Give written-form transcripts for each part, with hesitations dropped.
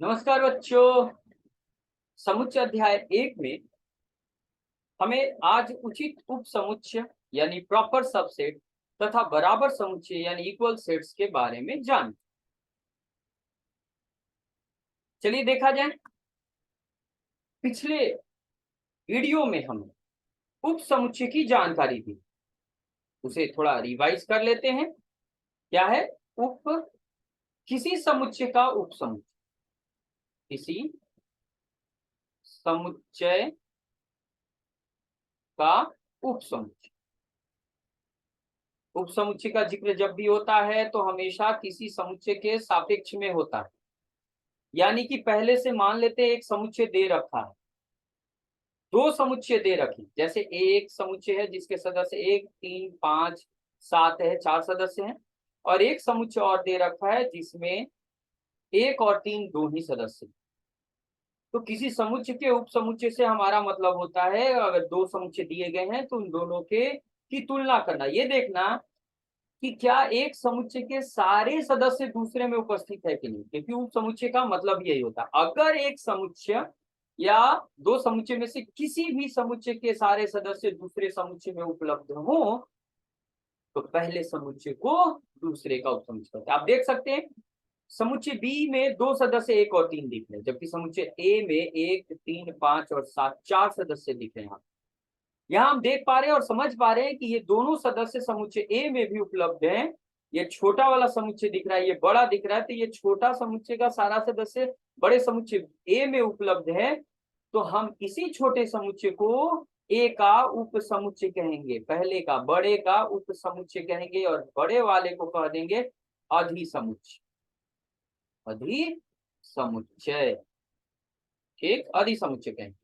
नमस्कार बच्चों। समुच्चय अध्याय 1 में हमें आज उचित उप समुच्चय यानी प्रॉपर सबसेट तथा बराबर समुच्चय यानी इक्वल सेट्स के बारे में जान। चलिए देखा जाए। पिछले वीडियो में हमने उप समुच्चय की जानकारी दी, उसे थोड़ा रिवाइज कर लेते हैं। क्या है? उप किसी समुच्चय का उप समुच्चय, किसी समुच्चय का उप समुच्चय। उप समुच्चय का जिक्र जब भी होता है तो हमेशा किसी समुच्चय के सापेक्ष में होता है, यानी कि पहले से मान लेते हैं एक समुच्चय दे रखा है, दो समुच्चय दे रखी, जैसे एक समुच्चय है जिसके सदस्य 1, 3, 5, 7 है, 4 सदस्य हैं, और एक समुच्चय और दे रखा है जिसमें 1 और 3 दो ही सदस्य। तो किसी समुच्चय के उप समुच्चय से हमारा मतलब होता है अगर दो समुच्चय दिए गए हैं तो उन दोनों के की तुलना करना, ये देखना कि क्या एक समुच्चय के सारे सदस्य दूसरे में उपस्थित है कि नहीं, क्योंकि उप समुच्चय का मतलब यही होता है। अगर एक समुच्चय या दो समुच्चय में से किसी भी समुच्चय के सारे सदस्य दूसरे समुच्चय में उपलब्ध हो तो पहले समुच्चय को दूसरे का उप समुच्चय कहते हैं। आप देख सकते हैं समुच्चय बी में दो सदस्य 1 और 3 दिख रहे हैं, जबकि समुच्चय ए में 1, 3, 5 और 7 4 सदस्य दिख रहे हैं। यहाँ हम देख पा रहे हैं और समझ पा रहे हैं कि ये दोनों सदस्य समुच्चय ए में भी उपलब्ध हैं। ये छोटा वाला समुच्चय दिख रहा है, ये बड़ा दिख रहा है, तो ये छोटा समुच्चय का सारा सदस्य बड़े समुच्चय ए में उपलब्ध है, तो हम इसी छोटे समुच्चय को ए का उप समुच्चय कहेंगे, पहले का बड़े का उप समुच्चय कहेंगे, और बड़े वाले को कह देंगे अधि समुच्चय। अधि समुच्चय, ठीक, अधि समुच्चय कहेंगे।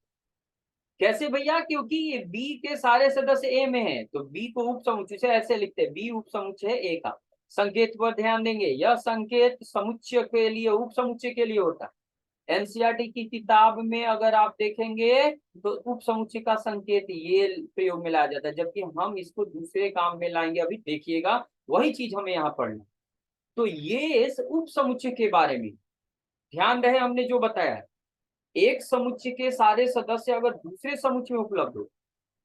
कैसे भैया? क्योंकि ये बी के सारे सदस्य ए में हैं, तो बी को उप समुच्चय से ऐसे लिखते हैं, बी उप समुच्चय है ए का। संकेत पर ध्यान देंगे, यह संकेत समुच्चय के लिए, उप समुच्चय के लिए होता है। एनसीईआरटी की किताब में अगर आप देखेंगे तो उप समुच्चय का संकेत ये प्रयोग में लाया जाता है, जबकि हम इसको दूसरे काम में लाएंगे, अभी देखिएगा वही चीज हमें यहाँ पढ़ना। तो ये इस उप समुच्चय के बारे में ध्यान रहे, हमने जो बताया है एक समुच्चय के सारे सदस्य अगर दूसरे समुच्चय में उपलब्ध हो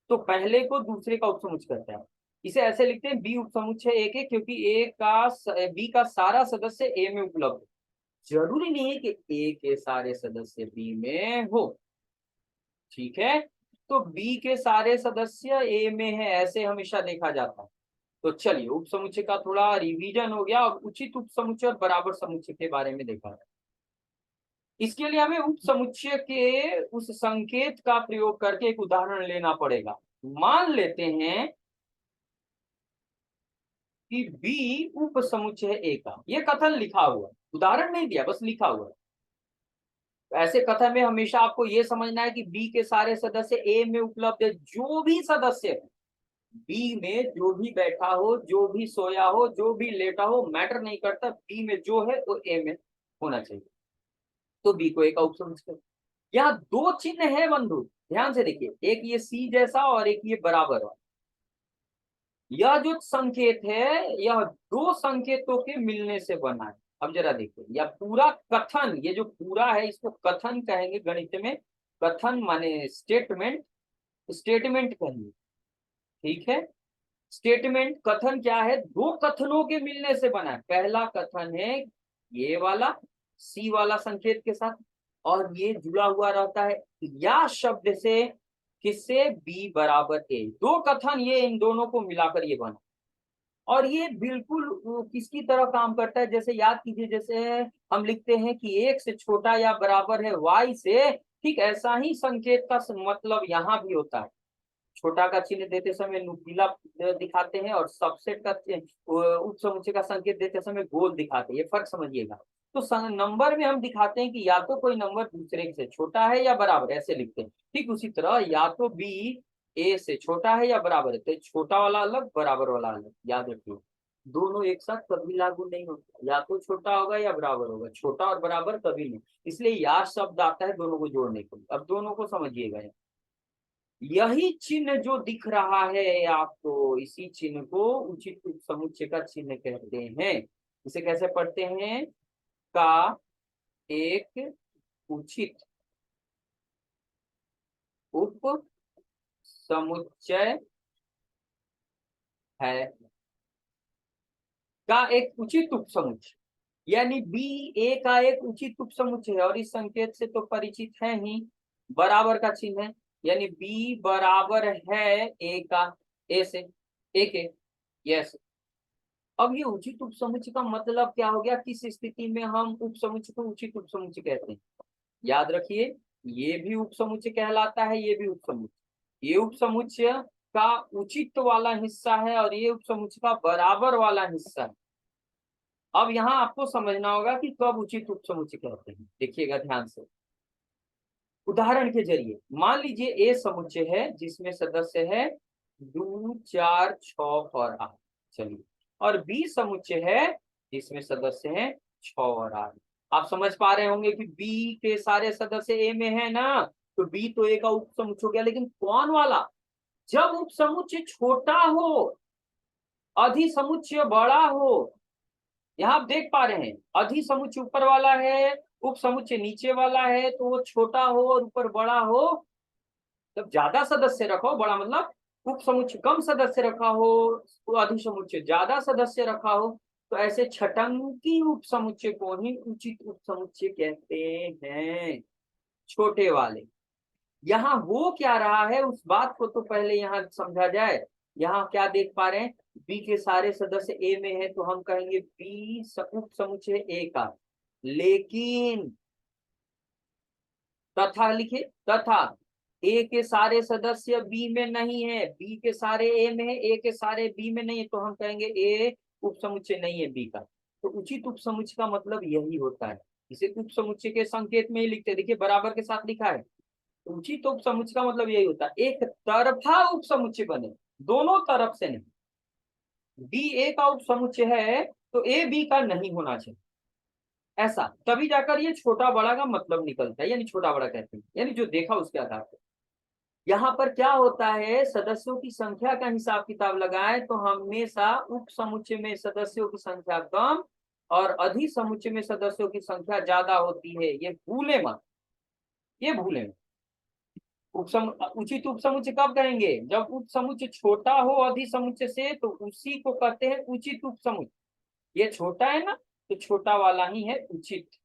तो पहले को दूसरे का उपसमुच्चय करता है। इसे ऐसे लिखते हैं बी उपसमुच्चय ए के, क्योंकि बी का सारा सदस्य ए में उपलब्ध है। जरूरी नहीं है कि ए के सारे सदस्य बी में हो, ठीक है। तो बी के सारे सदस्य ए में है ऐसे हमेशा देखा जाता है। तो चलिए उपसमुच्चय का थोड़ा रिवीजन हो गया, और उचित उपसमुच्चय और बराबर समुच्चय के बारे में देखा है। इसके लिए हमें उप समुच्चय के उस संकेत का प्रयोग करके एक उदाहरण लेना पड़ेगा। मान लेते हैं कि बी उप समुच्चय ए का, ये कथन लिखा हुआ, उदाहरण नहीं दिया, बस लिखा हुआ है। ऐसे कथन में हमेशा आपको ये समझना है कि बी के सारे सदस्य ए में उपलब्ध है। जो भी सदस्य है बी में, जो भी बैठा हो, जो भी सोया हो, जो भी लेटा हो, मैटर नहीं करता, बी में जो है वो ए में होना चाहिए, तो बी को ए का उप समुच्चय। यहाँ दो चिन्ह है बंधु, ध्यान से देखिए, एक ये सी जैसा और एक ये बराबर वाला। यह जो संकेत है यह दो संकेतों के मिलने से बना है। अब जरा देखिए, यह पूरा कथन, ये जो पूरा है इसको कथन कहेंगे गणित में। कथन माने स्टेटमेंट, स्टेटमेंट कहेंगे, ठीक है। स्टेटमेंट कथन क्या है? दो कथनों के मिलने से बना है। पहला कथन है ये वाला सी वाला संकेत के साथ, और ये जुड़ा हुआ रहता है या शब्द से, किससे? बी बराबर ए। दो कथन ये इन दोनों को मिलाकर ये बना, और ये बिल्कुल किसकी तरह काम करता है? जैसे याद कीजिए, जैसे हम लिखते हैं कि एक से छोटा या बराबर है वाई से, ठीक ऐसा ही संकेत का मतलब यहाँ भी होता है। छोटा का चिन्ह देते समय नुकीला दिखाते हैं, और सबसेट का उप समुच्चय का संकेत देते समय गोल दिखाते हैं। ये फर्क समझिएगा। तो नंबर में हम दिखाते हैं कि या तो कोई नंबर दूसरे से छोटा है या बराबर, ऐसे लिखते हैं। ठीक उसी तरह या तो बी ए से छोटा है या बराबर है, तो छोटा वाला अलग, बराबर वाला अलग, याद रखिए। दोनों एक साथ कभी लागू नहीं होता, या तो छोटा होगा या बराबर होगा, छोटा और बराबर कभी नहीं। इसलिए या शब्द आता है दोनों को जोड़ने के लिए। अब दोनों को समझिएगा, यही चिन्ह जो दिख रहा है आपको, इसी चिन्ह को उचित समुच्चय का चिन्ह कहते हैं। इसे कैसे पढ़ते हैं? का एक उचित उप समुच्चय है का एक उचित उप समुच्चय, यानी बी ए का एक उचित उप समुच्चय है। और इस संकेत से तो परिचित है ही, बराबर का चिन्ह है, यानी बी बराबर है ए का, ए से, ए के, यस। अब ये उचित उप समुच्चय का मतलब क्या हो गया, किस स्थिति में हम उप समुच्चय को उचित उप समुच्चय कहते हैं। याद रखिए, ये भी उप समुच्चय कहलाता है, ये भी उप समुच्चय। ये उप समुच्चय का उचित वाला हिस्सा है और ये उप समुच्चय का बराबर वाला हिस्सा है। अब यहाँ आपको समझना होगा कि कब उचित उप समुच्चय कहते हैं। देखिएगा ध्यान से, उदाहरण के जरिए। मान लीजिए ए समुच्चय है जिसमें सदस्य है 2 4 6 और 8, चलिए। और बी समुच्चय है जिसमें सदस्य है 6 और 8। आप समझ पा रहे होंगे कि बी के सारे सदस्य ए में है ना, तो बी तो ए का उप समुच्चय हो गया। लेकिन कौन वाला, जब उप समुच्चय छोटा हो, अधि समुच्चय बड़ा हो। यहाँ आप देख पा रहे हैं, अधि समुच्चय ऊपर वाला है, उप समुच्चय नीचे वाला है, तो वो छोटा हो और ऊपर बड़ा हो। जब ज्यादा सदस्य रखो, बड़ा मतलब उप समुच्चय कम सदस्य रखा हो, तो अधि समुच्चय ज्यादा सदस्य रखा हो, तो ऐसे छटंकी उप समुच्चय को ही उचित उप समुच्चय कहते हैं, छोटे वाले। यहाँ हो क्या रहा है उस बात को तो पहले यहाँ समझा जाए। यहाँ क्या देख पा रहे हैं, बी के सारे सदस्य ए में है, तो हम कहेंगे बी उप समुच्चय ए का। लेकिन तथा लिखे, तथा ए के सारे सदस्य बी में नहीं है, बी के सारे ए में है, ए के सारे बी में नहीं है, तो हम कहेंगे ए उप समुच्चय नहीं है बी का। तो उचित उप समुच्चय का मतलब यही होता है। इसे उप समुच्चय के संकेत में ही लिखते, देखिए बराबर के साथ लिखा है। उचित उप समुच्चय का मतलब यही होता है, एक तरफा उप समुच्चय बने, दोनों तरफ से नहीं। बी ए का उप समुच्चय है तो ए बी का नहीं होना चाहिए, ऐसा, तभी जाकर ये छोटा बड़ा का मतलब निकलता है, यानी छोटा बड़ा कहते हैं, यानी जो देखा उसके आधार पर। यहाँ पर क्या होता है, सदस्यों की संख्या का हिसाब किताब लगाए तो हमेशा उप समुच्चय में सदस्यों की संख्या कम और अधि समुच्चय में सदस्यों की संख्या ज्यादा होती है, ये भूले मत, ये भूले मत। उचित उप समुच्चय कब कहेंगे, जब उप समुच्चय छोटा हो अधि समुच्चय से, तो उसी को कहते हैं उचित उप समुच्चय। ये छोटा है ना, तो छोटा वाला ही है उचित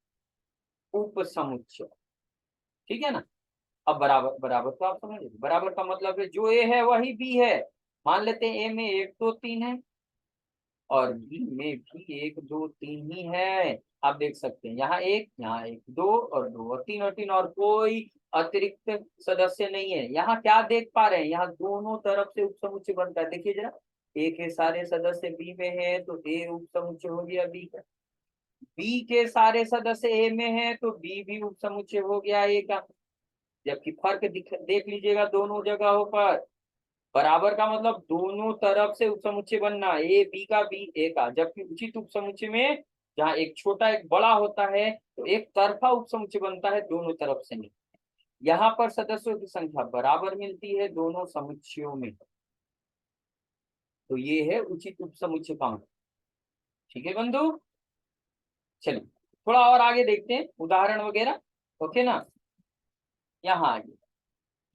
उप समुच्चय, ठीक है ना। अब बराबर, बराबर तो आप समझ, बराबर का मतलब है जो ए है वही बी है। मान लेते हैं ए में 1 2 3 है और बी में भी 1 2 3 ही है। आप देख सकते हैं यहाँ एक, यहाँ एक, 2 और 2 और 3 और 3, और कोई अतिरिक्त सदस्य नहीं है। यहाँ क्या देख पा रहे हैं, यहाँ दोनों तरफ से उप समुच्चय बनता है। देखिए जरा, ए के सारे सदस्य बी में है तो ए उप समुच्चय हो गया बी का, बी के सारे सदस्य ए में है तो बी भी उप समुच्चय हो गया ए का। जबकि फर्क देख लीजिएगा दोनों जगहों पर, बराबर का मतलब दोनों तरफ से उपसमुच्चय बनना, ए बी का बी ए का। जबकि उचित उपसमुच्चय में जहाँ एक छोटा एक बड़ा होता है तो एक तरफा उपसमुच्चय बनता है, दोनों तरफ से नहीं। यहाँ पर सदस्यों की संख्या बराबर मिलती है दोनों समुच्चयों में, तो ये है उचित उपसमुच्चय का मतलब। ठीक है बंधु, चलिए थोड़ा और आगे देखते हैं उदाहरण वगैरह, ओके ना। यहाँ आगे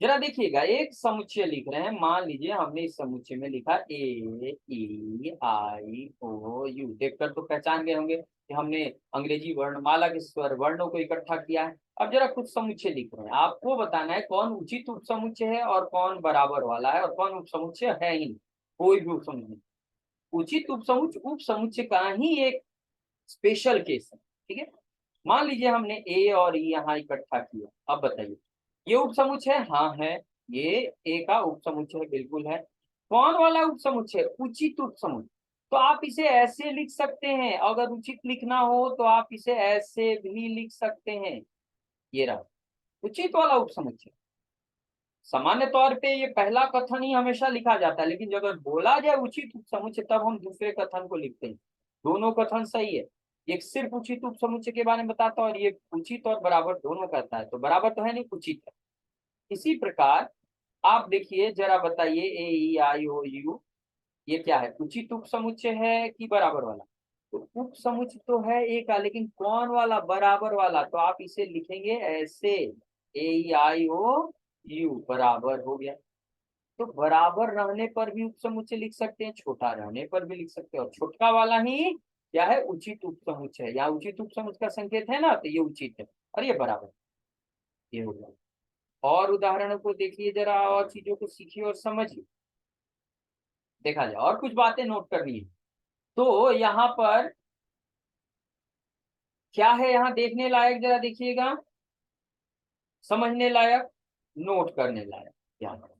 जरा देखिएगा, एक समुच्चय लिख रहे हैं। मान लीजिए हमने इस समुच्चय में लिखा ए ई आई ओ यू। देखकर तो पहचान गए होंगे कि हमने अंग्रेजी वर्णमाला के स्वर वर्णों को इकट्ठा किया है। अब जरा कुछ समुच्चय लिख रहे हैं, आपको बताना है कौन उचित उप समुच्चय है और कौन बराबर वाला है और कौन उप समुच्चय है ही नहीं, कोई भी उप समुच्चय। उचित उप समुच्चय का ही एक स्पेशल केस है, ठीक है। मान लीजिए हमने ए और ई यहाँ इकट्ठा किया, अब बताइए ये उपसमुच्चय है, हाँ है। ये ए का उपसमुच्चय है, बिल्कुल है। कौन वाला उपसमुच्चय, उचित उपसमुच्चय। तो आप इसे ऐसे लिख सकते हैं, अगर उचित लिखना हो तो आप इसे ऐसे भी लिख सकते हैं। ये रहा उचित वाला उपसमुच्चय। सामान्य तौर पे ये पहला कथन ही हमेशा लिखा जाता है, लेकिन जब अगर बोला जाए उचित उपसमुच्चय तब हम दूसरे कथन को लिखते हैं। दोनों कथन सही है, एक सिर्फ उचित उपसमुच्चय के बारे में बताता है और ये उचित और बराबर दोनों कहता है, तो बराबर तो है नहीं, उचित है। इसी प्रकार आप देखिए जरा, बताइए ए ई आई ओ यू, ये क्या है, उचित उपसमुच्चय है कि बराबर वाला। तो उप समुच्चय तो है ए का, लेकिन कौन वाला? बराबर वाला। तो आप इसे लिखेंगे ऐसे, ए आई ओ यू, बराबर हो गया। तो बराबर रहने पर भी उप समुच्चय लिख सकते हैं, छोटा रहने पर भी लिख सकते हैं, और छोटका वाला ही क्या है? उचित उप समुच्चय है। यहाँ उचित उप समुच्चय का संकेत है ना, तो ये उचित है और ये बराबर, ये हो गया। और उदाहरणों को देखिए जरा, और चीजों को सीखिए और समझिए, देखा जाए, और कुछ बातें नोट करनी है। तो यहाँ पर क्या है, यहाँ देखने लायक, जरा देखिएगा, समझने लायक, नोट करने लायक। ध्यान रखो।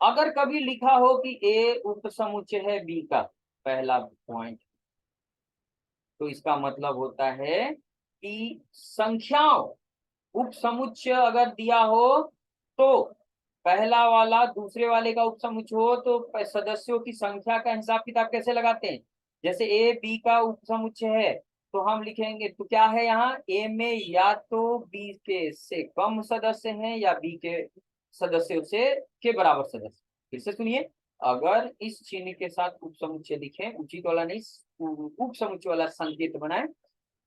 अगर कभी लिखा हो कि ए उप समुच्चय है बी का, पहला पॉइंट, तो इसका मतलब होता है कि संख्याओं, उप समुच्चय अगर दिया हो तो पहला वाला दूसरे वाले का उप समुच्चय हो, तो सदस्यों की संख्या का हिसाब किताब कैसे लगाते हैं? जैसे ए बी का उप समुच्चय है, तो हम लिखेंगे, तो क्या है यहाँ, ए में या तो बी के से कम सदस्य हैं या बी के सदस्यों से के बराबर सदस्य। फिर से सुनिए, अगर इस चिन्ह के साथ उप समुच्चय लिखें, उचित वाला नहीं, उप समुच्चय वाला संकेत बनाए,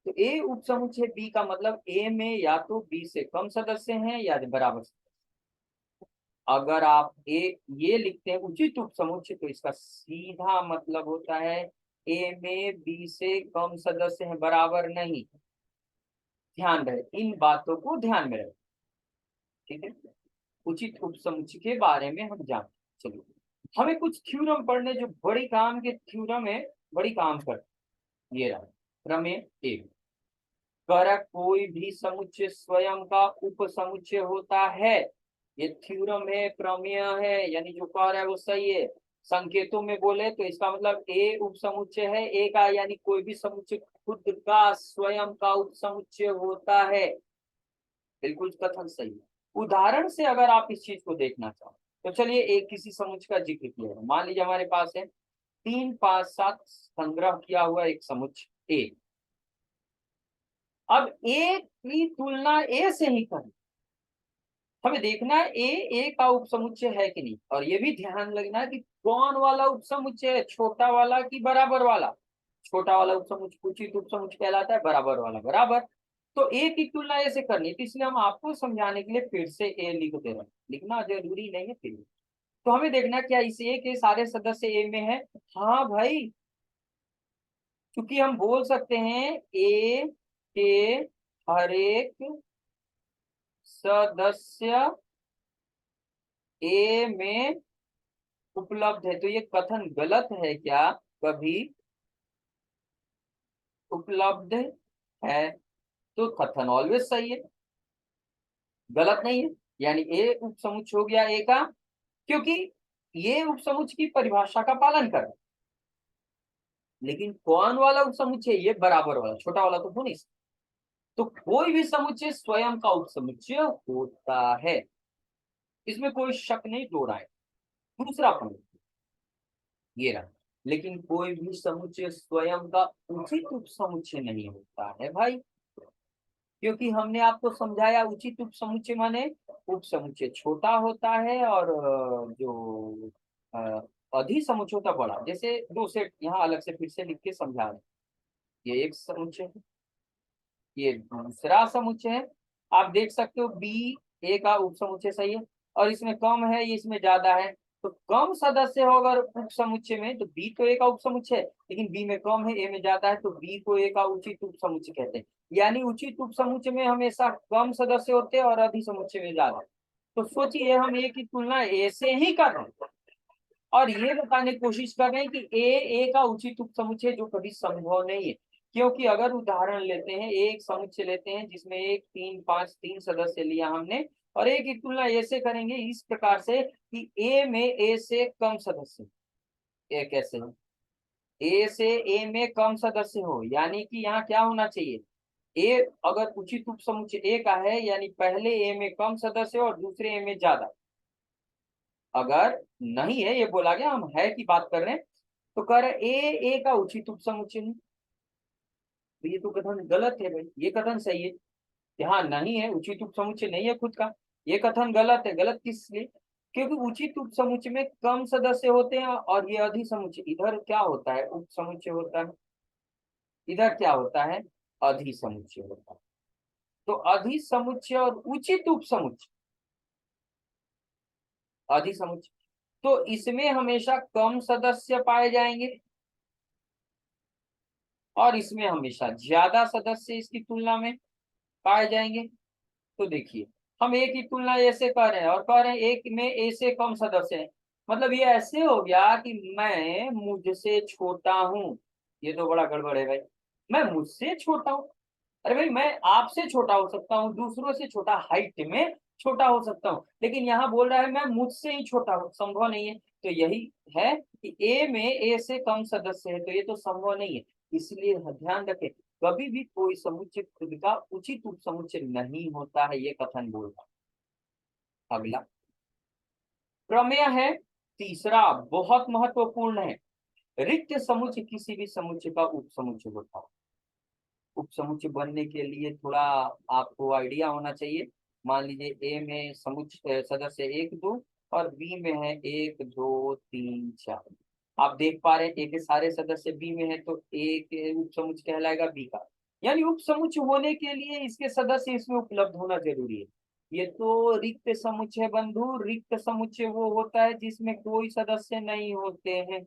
तो ए उप समुच्चय बी का मतलब ए में या तो बी से कम सदस्य हैं या बराबर सदस्य। अगर आप ए ये लिखते हैं उचित उप समुच्चय, तो इसका सीधा मतलब होता है ए में बी से कम सदस्य हैं, बराबर नहीं। ध्यान रहे, इन बातों को ध्यान में रखें, ठीक है। उचित उप समुच्चय के बारे में हम जानते, चलिए हमें कुछ थ्योरम पढ़ने, जो बड़ी काम के थ्योरम है, बड़ी काम कर, ये रहा प्रमेय एक। कर कोई भी समुच्चय स्वयं का उप समुच्चय होता है, ये थ्योरम है, प्रमेय है, यानी जो कह रहा है वो सही है। संकेतों में बोले तो इसका मतलब ए उप समुच्चय है, ए का, यानी कोई भी समुच्चय खुद का स्वयं का उप समुच्चय होता है। बिल्कुल कथन सही है। उदाहरण से अगर आप इस चीज को देखना चाहो, तो चलिए एक किसी समुच्चय का जिक्र किया है, मान लीजिए हमारे पास है 3 5 7 संग्रह किया हुआ एक समुच्चय ए। अब ए की तुलना ए से ही करें, हमें देखना है ए का उपसमुच्चय है कि नहीं, और ये भी ध्यान लगना है कि कौन वाला उपसमुच्चय है, छोटा वाला कि बराबर वाला। छोटा वाला उपसमुच्चय उचित उपसमुच्चय कहलाता है, बराबर वाला बराबर। तो ए की तुलना ए से करनी है, तो इसलिए हम आपको समझाने के लिए फिर से ए लिख दे रहे हैं, लिखना जरूरी नहीं है फिर। तो हमें देखना क्या इस ए के सारे सदस्य ए में है? हाँ भाई, क्योंकि हम बोल सकते हैं ए के हर एक सदस्य ए में उपलब्ध है, तो ये कथन गलत है क्या? कभी उपलब्ध है, तो कथन ऑलवेज सही है, गलत नहीं है। यानी ए उपसमुच्चय हो गया ए का, क्योंकि ये उपसमुच्चय की परिभाषा का पालन कर, लेकिन कौन वाला उपसमुच्चय? ये बराबर वाला, छोटा वाला तो हो नहीं सकता। तो कोई भी समुच्चय स्वयं का उपसमुच्चय होता है, इसमें कोई शक नहीं, दो राय। दूसरा पॉइंट ये रहा, लेकिन कोई भी समुच्चय स्वयं का उचित उपसमुच्चय नहीं होता है भाई, क्योंकि हमने आपको समझाया उचित उपसमुच्चय माने उपसमुच्चय छोटा होता है, और जो अधिसमुच्चय होता बड़ा। जैसे दो सेट यहाँ अलग से फिर से लिख के समझा रहे हैं। ये एक समुच्चय है, ये दूसरा समुच्चय है। आप देख सकते हो बी ए का उपसमुच्चय सही है, और इसमें कम है, ये इसमें ज्यादा है। तो कम सदस्य हो अगर उपसमुच्चय में, तो बी तो ए का उपसमुच्चय है, लेकिन बी में कम है, ए में ज्यादा है, तो बी को ए का उचित उपसमुच्चय कहते हैं। यानी उचित उपसमुच्चय में हमेशा कम सदस्य होते हैं और अधिसमुच्चय में ज्यादा। तो सोचिए हम ए की तुलना ए से ही कर रहे हैं, और ये बताने की कोशिश कर रहे हैं कि ए का उचित उपसमुच्चय, जो कभी संभव नहीं है। क्योंकि अगर उदाहरण लेते हैं, एक समुच्चय लेते हैं जिसमें एक 3 5 3 सदस्य लिया हमने, और ए की तुलना ए से करेंगे इस प्रकार से कि ए में ए से कम सदस्य, ए कैसे हो, ए से ए में कम सदस्य हो, यानी कि यहाँ क्या होना चाहिए, ए अगर उचित उपसमुच्चय ए का है, यानी पहले ए में कम सदस्य और दूसरे ए में ज्यादा। अगर नहीं है, ये बोला गया, हम है की बात कर रहे हैं, तो कह रहे ए का उचित उपसमुच्चय नहीं। तो ये तो कथन गलत है भाई, ये कथन सही है कि हाँ नहीं है, उचित उपसमुच्चय नहीं है खुद का। ये कथन गलत है। गलत किस लिए? क्योंकि उचित उपसमुच्चय में कम सदस्य होते हैं, और ये अधिसमुच्चय इधर क्या होता है, उपसमुच्चय होता है। इधर क्या होता है, अधिसमुच्चय होता है। तो अधिसमुच्चय और उचित उपसमुच्चय, अधिसमुच्चय, तो इसमें हमेशा कम सदस्य पाए जाएंगे और इसमें हमेशा ज्यादा सदस्य इसकी तुलना में पाए जाएंगे। तो देखिए, हम एक ही तुलना ऐसे कर रहे हैं और कह रहे हैं एक में ए से कम सदस्य है, मतलब ये ऐसे हो गया कि मैं मुझसे छोटा हूं। ये तो बड़ा गड़बड़ है भाई, मैं मुझसे छोटा हूं। अरे भाई, मैं आपसे छोटा हो सकता हूँ, दूसरों से छोटा हाइट में छोटा हो सकता हूँ, लेकिन यहाँ बोल रहा है मैं मुझसे ही छोटा हूँ, संभव नहीं है। तो यही है कि ए में ए से कम सदस्य है, तो ये तो संभव नहीं है। इसलिए ध्यान रखें, कभी भी कोई समुच्चय खुद का उचित उपसमुच्चय नहीं होता है, ये कथन बोलता। अगला प्रमेय है तीसरा, बहुत महत्वपूर्ण है। रिक्त समुच्चय किसी भी समुच्चय का उपसमुच्चय होता है। उपसमुच्चय बनने के लिए थोड़ा आपको आइडिया होना चाहिए। मान लीजिए ए में समुच्चय सदस्य एक दो और बी में है एक दो तीन चार। आप देख पा रहे हैं ए के सारे सदस्य बी में है, तो ए के उपसमुच्चय कहलाएगा बी का। यानी उपसमुच्चय होने के लिए इसके सदस्य इसमें उपलब्ध होना जरूरी है। ये तो रिक्त समुच्चय बंधु, रिक्त समुच्चय वो होता है जिसमें कोई सदस्य नहीं होते हैं।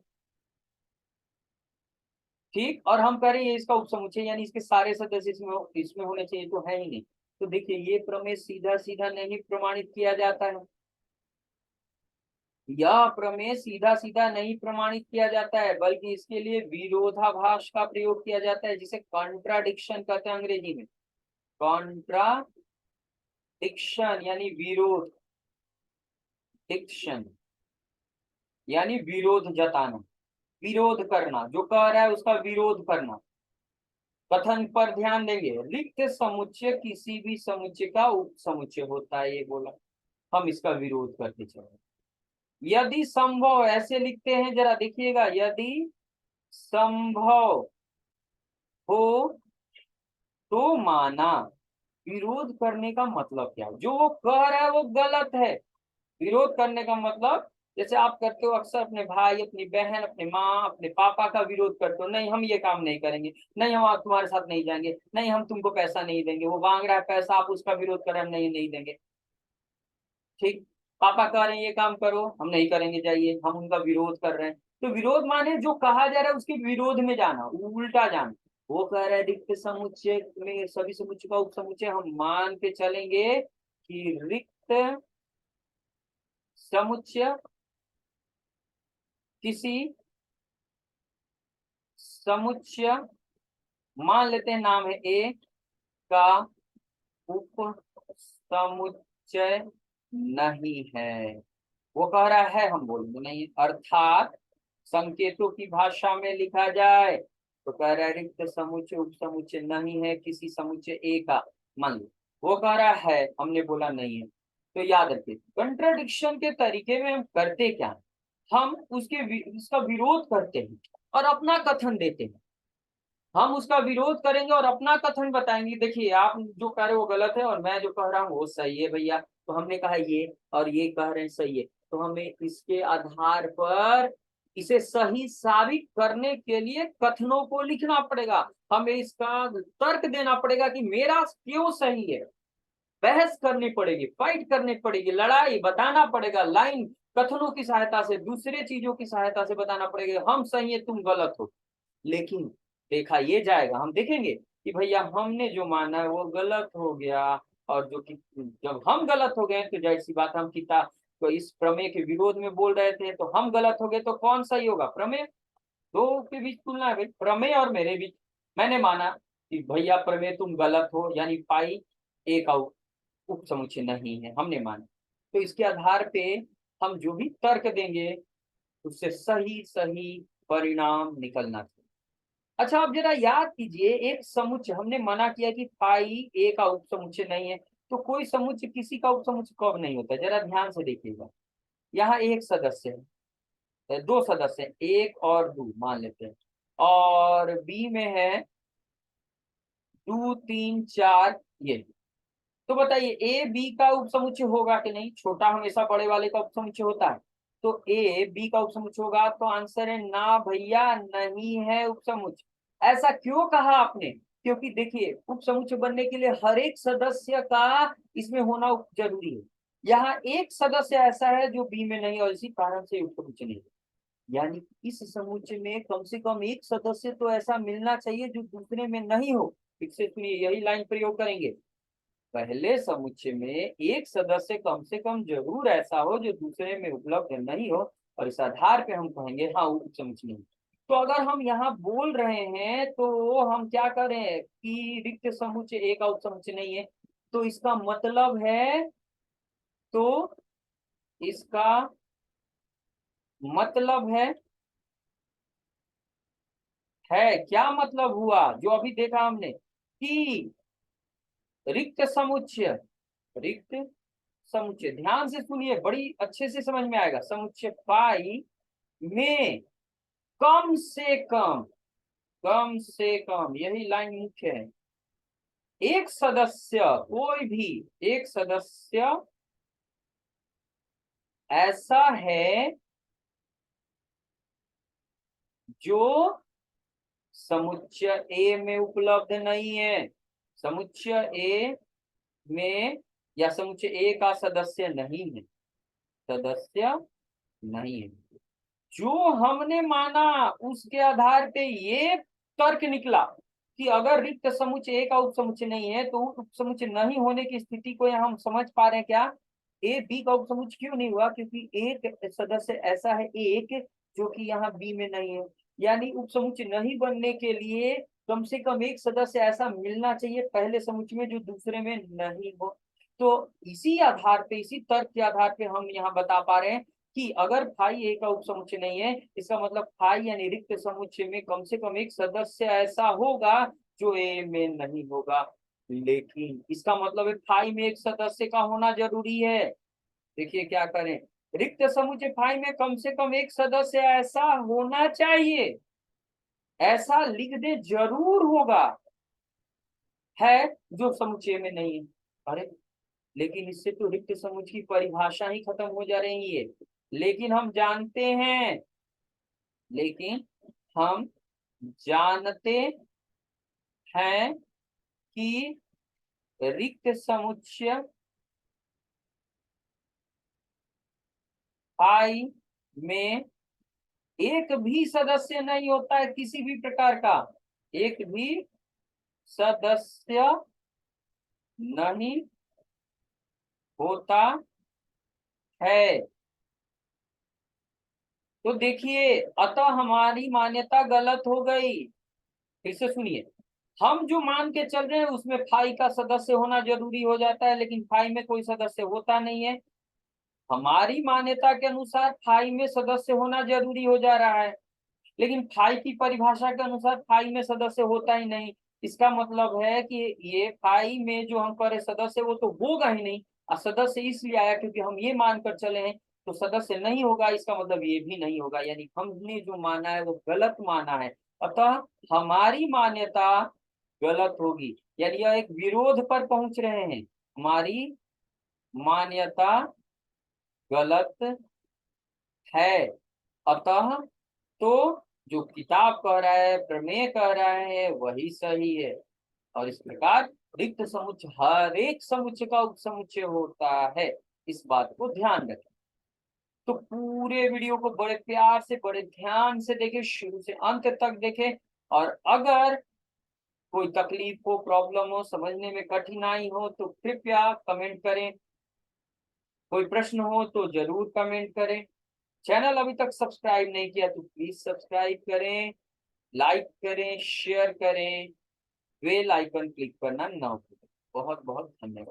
ठीक, और हम कह रहे हैं इसका उपसमुच्चय यानी इसके सारे सदस्य इसमें होने चाहिए, तो है ही नहीं। तो देखिए, ये प्रमेय सीधा सीधा नहीं प्रमाणित किया जाता है। यह प्रमेय सीधा सीधा नहीं प्रमाणित किया जाता है, बल्कि इसके लिए विरोधाभास का प्रयोग किया जाता है, जिसे कॉन्ट्राडिक्शन कहते हैं अंग्रेजी में। कॉन्ट्राडिक्शन यानी विरोध, डिक्शन यानी विरोध जताना, विरोध करना, जो कह रहा है उसका विरोध करना। कथन पर ध्यान देंगे, रिक्त समुच्चय किसी भी समुच्चय का उपसमुच्चय होता है, ये बोला। हम इसका विरोध करते चले। यदि संभव, ऐसे लिखते हैं, जरा देखिएगा, यदि संभव हो तो माना। विरोध करने का मतलब क्या है, जो वो कह रहा है वो गलत है। विरोध करने का मतलब, जैसे आप करते हो अक्सर, अपने भाई, अपनी बहन, अपने माँ, अपने पापा का विरोध करते हो, नहीं हम ये काम नहीं करेंगे, नहीं हम आप तुम्हारे साथ नहीं जाएंगे, नहीं हम तुमको पैसा नहीं देंगे, वो मांग रहा है पैसा, आप उसका विरोध कर रहे हैं, नहीं नहीं देंगे। ठीक, पापा कह रहे हैं ये काम करो, हम नहीं करेंगे, जाइए, हम उनका विरोध कर रहे हैं। तो विरोध माने जो कहा जा रहा है उसके विरोध में जाना, उल्टा जाना। वो कह रहा है रिक्त समुच्चय में सभी समुच्चय का उपसमुच्चय हम मान के चलेंगे कि रिक्त समुच्चय किसी समुच्चय, मान लेते हैं नाम है ए का उप समुच्चय नहीं है। वो कह रहा है, हम बोलेंगे नहीं, अर्थात संकेतों की भाषा में लिखा जाए तो कह रहा है रिक्त समुच्चय उप समुच्चय नहीं है किसी समुच्चय ए का। मान लो वो कह रहा है, हमने बोला नहीं है। तो याद रखिए, कंट्राडिक्शन के तरीके में हम करते क्या है, हम उसका विरोध करते हैं और अपना कथन देते हैं। हम उसका विरोध करेंगे और अपना कथन बताएंगे, देखिए आप जो कह रहे हो वो गलत है और मैं जो कह रहा हूँ वो सही है भैया। तो हमने कहा ये और ये कह रहे हैं सही है, तो हमें इसके आधार पर इसे सही साबित करने के लिए कथनों को लिखना पड़ेगा। हमें इसका तर्क देना पड़ेगा कि मेरा क्यों सही है। बहस करनी पड़ेगी, फाइट करनी पड़ेगी, लड़ाई बताना पड़ेगा, लाइन कथनों की सहायता से, दूसरे चीजों की सहायता से बताना पड़ेगा, हम सही है तुम गलत हो। लेकिन देखा ये जाएगा, हम देखेंगे कि भैया हमने जो माना है वो गलत हो गया, और जो कि जब हम गलत हो गए तो जाहिर सी बात, हम किताब तो इस प्रमेय के विरोध में बोल रहे थे, तो हम गलत हो गए, तो कौन सही होगा, प्रमेय। दो के बीच तुलना है भाई, प्रमेय और मेरे बीच। मैंने माना कि भैया प्रमेय तुम गलत हो, यानी पाई ए का उप समुच्चय नहीं है, हमने माना। तो इसके आधार पे हम जो भी तर्क देंगे उससे सही सही परिणाम निकलना चाहिए। अच्छा, आप जरा याद कीजिए, एक समुच्चय हमने मना किया कि पाई ए का उपसमुच्चय नहीं है, तो कोई समुच्चय किसी का उपसमुच्चय कब नहीं होता, जरा ध्यान से देखिएगा। यहाँ एक सदस्य है, दो सदस्य हैं, एक और दो मान लेते हैं, और बी में है दो तीन चार, ये। तो बताइए ए बी का उपसमुच्चय होगा कि नहीं, छोटा हमेशा बड़े वाले का उपसमुच्चय होता है। तो ए बी का उपसमुच्चय होगा, तो आंसर है ना भैया, नहीं है उपसमुच्चय। ऐसा क्यों कहा आपने? क्योंकि देखिए उप समुच्चय बनने के लिए हर एक सदस्य का इसमें होना जरूरी है। यहाँ एक सदस्य ऐसा है जो बी में नहीं और इसी कारण से उप समुच्चय नहीं है। यानी इस समुच्चय में कम से कम एक सदस्य तो ऐसा मिलना चाहिए जो दूसरे में नहीं हो। फिर से सुनिए, यही लाइन प्रयोग करेंगे। पहले समुच्चय में एक सदस्य कम से कम जरूर ऐसा हो जो दूसरे में उपलब्ध नहीं हो, और इस आधार पे हम कहेंगे हाँ उप समुच्चय नहीं। तो अगर हम यहाँ बोल रहे हैं तो हम क्या करें कि रिक्त समुच्चय एक उप समुच्चय नहीं है, तो इसका मतलब है, तो इसका मतलब है क्या मतलब हुआ जो अभी देखा हमने कि रिक्त समुच्चय, रिक्त समुच्चय ध्यान से सुनिए, बड़ी अच्छे से समझ में आएगा। समुच्चय पाई में कम से कम, कम से कम, यही लाइन मुख्य है, एक सदस्य, कोई भी एक सदस्य ऐसा है जो समुच्चय ए में उपलब्ध नहीं है। समुच्चय ए में या समुच्चय ए का सदस्य नहीं है, सदस्य नहीं है। जो हमने माना उसके आधार पे ये तर्क निकला कि अगर रिक्त समुच्चय ए का उप समुच्चय नहीं है तो उप समुच्चय नहीं होने की स्थिति को यहाँ हम समझ पा रहे हैं क्या? ए बी का उप समुच्चय क्यों नहीं हुआ? क्योंकि एक सदस्य ऐसा है एक जो कि यहाँ बी में नहीं है। यानी उप समुच्चय नहीं बनने के लिए कम से कम एक सदस्य ऐसा मिलना चाहिए पहले समुच्चय में जो दूसरे में नहीं हो। तो इसी आधार पे, इसी तर्क के आधार पे हम यहाँ बता पा रहे हैं कि अगर फाई ए का उप समुच्चय नहीं है, इसका मतलब फाई यानी रिक्त समुच्चय में कम से कम एक सदस्य ऐसा होगा जो ए में नहीं होगा। लेकिन इसका मतलब है फाई में एक सदस्य का होना जरूरी है। देखिए क्या करें, रिक्त समुच्चय फाई में कम से कम एक सदस्य ऐसा होना चाहिए, ऐसा लिख दे जरूर होगा, है जो समुच्चय में नहीं है। अरे लेकिन इससे तो रिक्त समुच्चय की परिभाषा ही खत्म हो जा रही है। लेकिन हम जानते हैं, लेकिन हम जानते हैं कि रिक्त समुच्चय पाई में एक भी सदस्य नहीं होता है किसी भी प्रकार का, एक भी सदस्य नहीं होता है। तो देखिए अतः हमारी मान्यता गलत हो गई। फिर से सुनिए, हम जो मान के चल रहे हैं उसमें फाई का सदस्य होना जरूरी हो जाता है, लेकिन फाई में कोई सदस्य होता नहीं है। हमारी मान्यता के अनुसार फाई में सदस्य होना जरूरी हो जा रहा है, लेकिन फाई की परिभाषा के अनुसार फाई में सदस्य होता ही नहीं। इसका मतलब है कि ये फाई में जो हम कह रहे सदस्य वो तो होगा ही नहीं। और सदस्य इसलिए आया क्योंकि हम ये मानकर चले हैं, तो सदस्य नहीं होगा, इसका मतलब ये भी नहीं होगा। यानी हमने जो माना है वो गलत माना है, अतः हमारी मान्यता गलत होगी। यानी यह एक विरोध पर पहुंच रहे हैं, हमारी मान्यता गलत है। अतः तो जो किताब कह रहा है, प्रमेय कह रहा है, वही सही है। और इस प्रकार रिक्त समुच्चय हर एक समुच्चय का उपसमुच्चय होता है, इस बात को ध्यान रखें। तो पूरे वीडियो को बड़े प्यार से, बड़े ध्यान से देखें, शुरू से अंत तक देखें। और अगर कोई तकलीफ हो, प्रॉब्लम हो, समझने में कठिनाई हो तो कृपया कमेंट करें। कोई प्रश्न हो तो जरूर कमेंट करें। चैनल अभी तक सब्सक्राइब नहीं किया तो प्लीज सब्सक्राइब करें, लाइक करें, शेयर करें, बेल आइकन क्लिक करना ना भूलें। बहुत बहुत धन्यवाद।